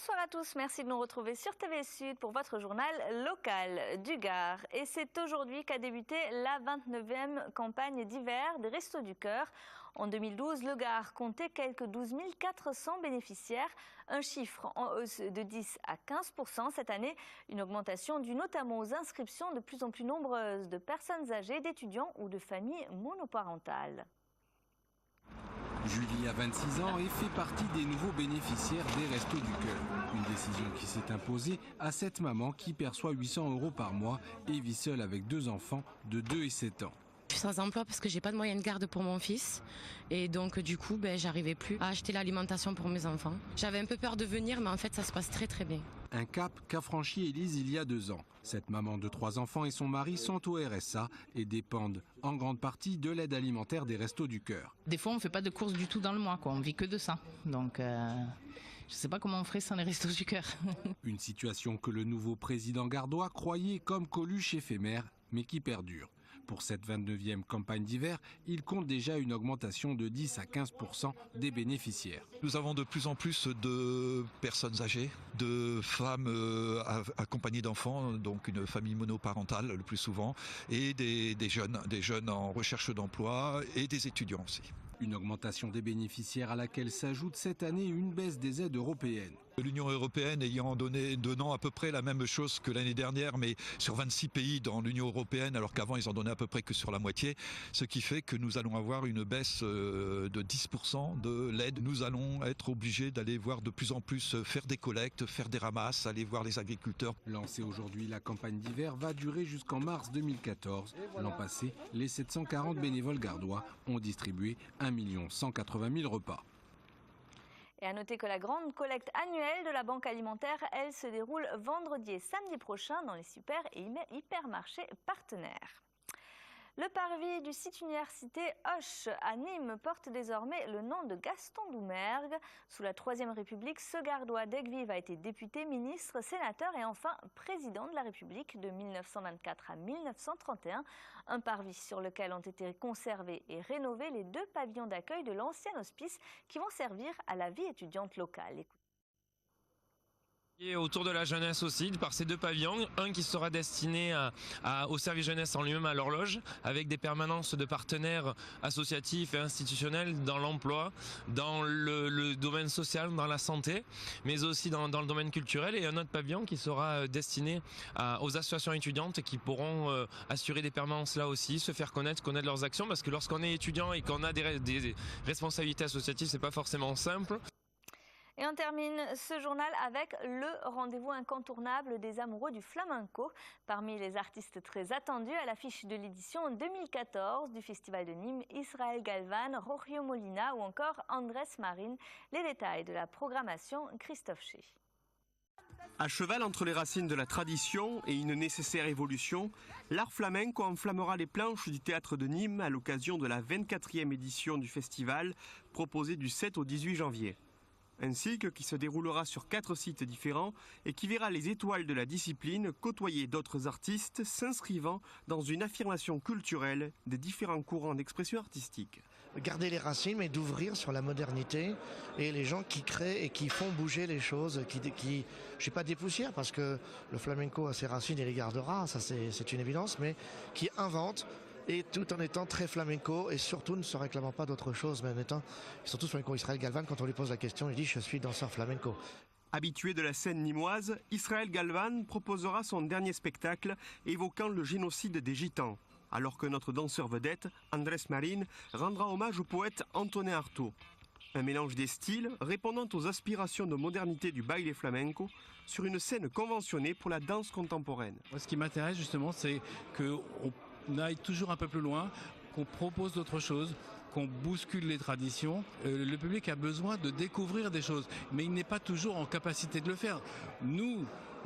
Bonsoir à tous, merci de nous retrouver sur TV Sud pour votre journal local du Gard. Et c'est aujourd'hui qu'a débuté la 29e campagne d'hiver des Restos du Cœur. En 2012, le Gard comptait quelques 12 400 bénéficiaires, un chiffre en hausse de 10 à 15% cette année, une augmentation due notamment aux inscriptions de plus en plus nombreuses de personnes âgées, d'étudiants ou de familles monoparentales. Julie a 26 ans et fait partie des nouveaux bénéficiaires des Restos du Cœur. Une décision qui s'est imposée à cette maman qui perçoit 800 € par mois et vit seule avec 2 enfants de 2 et 7 ans. Je suis sans emploi parce que j'ai pas de moyen de garde pour mon fils et donc du coup j'arrivais plus à acheter l'alimentation pour mes enfants. J'avais un peu peur de venir mais en fait ça se passe très très bien. Un cap qu'a franchi Élise il y a 2 ans. Cette maman de 3 enfants et son mari sont au RSA et dépendent en grande partie de l'aide alimentaire des Restos du Cœur. Des fois on fait pas de courses du tout dans le mois, on vit que de ça. Donc je sais pas comment on ferait sans les Restos du Cœur. Une situation que le nouveau président gardois croyait comme Coluche éphémère mais qui perdure. Pour cette 29e campagne d'hiver, il compte déjà une augmentation de 10 à 15% des bénéficiaires. Nous avons de plus en plus de personnes âgées, de femmes accompagnées d'enfants, donc une famille monoparentale le plus souvent, et des jeunes en recherche d'emploi et des étudiants aussi. Une augmentation des bénéficiaires à laquelle s'ajoute cette année une baisse des aides européennes. L'Union européenne donnant à peu près la même chose que l'année dernière, mais sur 26 pays dans l'Union européenne, alors qu'avant ils en donnaient à peu près que sur la moitié, ce qui fait que nous allons avoir une baisse de 10% de l'aide. Nous allons être obligés d'aller voir de plus en plus faire des collectes, faire des ramasses, aller voir les agriculteurs. Lancée aujourd'hui, la campagne d'hiver va durer jusqu'en mars 2014. L'an passé, les 740 bénévoles gardois ont distribué 1 180 000 repas. Et à noter que la grande collecte annuelle de la Banque alimentaire, elle se déroule vendredi et samedi prochain dans les super et hypermarchés partenaires. Le parvis du site université Hoche à Nîmes porte désormais le nom de Gaston Doumergue. Sous la Troisième République, ce gardois d'Aigues-Vives a été député, ministre, sénateur et enfin président de la République de 1924 à 1931. Un parvis sur lequel ont été conservés et rénovés les 2 pavillons d'accueil de l'ancien hospice qui vont servir à la vie étudiante locale. Et autour de la jeunesse aussi, par ces 2 pavillons, un qui sera destiné au service jeunesse en lui-même à l'horloge, avec des permanences de partenaires associatifs et institutionnels dans l'emploi, dans le domaine social, dans la santé, mais aussi dans le domaine culturel, et un autre pavillon qui sera destiné aux associations étudiantes qui pourront assurer des permanences là aussi, se faire connaître leurs actions, parce que lorsqu'on est étudiant et qu'on a des responsabilités associatives, c'est pas forcément simple. Et on termine ce journal avec le rendez-vous incontournable des amoureux du flamenco. Parmi les artistes très attendus à l'affiche de l'édition 2014 du Festival de Nîmes, Israël Galvan, Rocio Molina ou encore Andrés Marín. Les détails de la programmation, Christophe Ché. À cheval entre les racines de la tradition et une nécessaire évolution, l'art flamenco enflammera les planches du théâtre de Nîmes à l'occasion de la 24e édition du festival proposée du 7 au 18 janvier. Un cycle qui se déroulera sur 4 sites différents et qui verra les étoiles de la discipline côtoyer d'autres artistes s'inscrivant dans une affirmation culturelle des différents courants d'expression artistique. Garder les racines mais d'ouvrir sur la modernité et les gens qui créent et qui font bouger les choses, je suis pas dépoussière parce que le flamenco a ses racines et les gardera, ça c'est une évidence, mais qui invente et tout en étant très flamenco et surtout ne se réclamant pas d'autre chose, mais en étant surtout flamenco. Israël Galvan, quand on lui pose la question, il dit « je suis danseur flamenco ». Habitué de la scène nîmoise, Israël Galvan proposera son dernier spectacle évoquant le génocide des Gitans, alors que notre danseur vedette, Andrés Marín, rendra hommage au poète Antonin Artaud. Un mélange des styles répondant aux aspirations de modernité du baile flamenco sur une scène conventionnée pour la danse contemporaine. Moi, ce qui m'intéresse justement, c'est qu'on aille toujours un peu plus loin, qu'on propose d'autres choses, qu'on bouscule les traditions. Le public a besoin de découvrir des choses, mais il n'est pas toujours en capacité de le faire.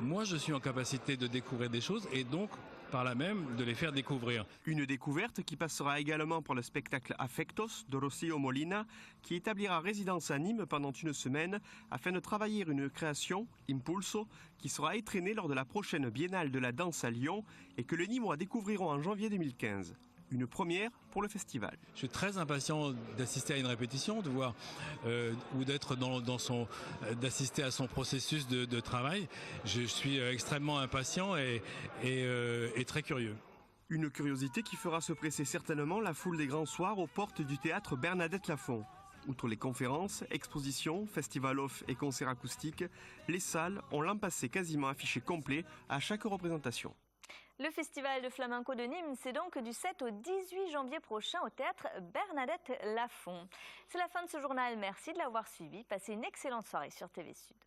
Moi je suis en capacité de découvrir des choses et donc par là même de les faire découvrir. Une découverte qui passera également pour le spectacle Afectos de Rocio Molina, qui établira résidence à Nîmes pendant une semaine afin de travailler une création, Impulso, qui sera étraînée lors de la prochaine Biennale de la danse à Lyon et que les Nîmois découvriront en janvier 2015. Une première pour le festival. Je suis très impatient d'assister à une répétition, de voir ou d'être d'assister à son processus de travail. Je suis extrêmement impatient et très curieux. Une curiosité qui fera se presser certainement la foule des grands soirs aux portes du théâtre Bernadette Lafont. Outre les conférences, expositions, festival off et concerts acoustiques, les salles ont l'an passé quasiment affiché complet à chaque représentation. Le festival de flamenco de Nîmes, c'est donc du 7 au 18 janvier prochain au théâtre Bernadette Lafont. C'est la fin de ce journal, merci de l'avoir suivi. Passez une excellente soirée sur TV Sud.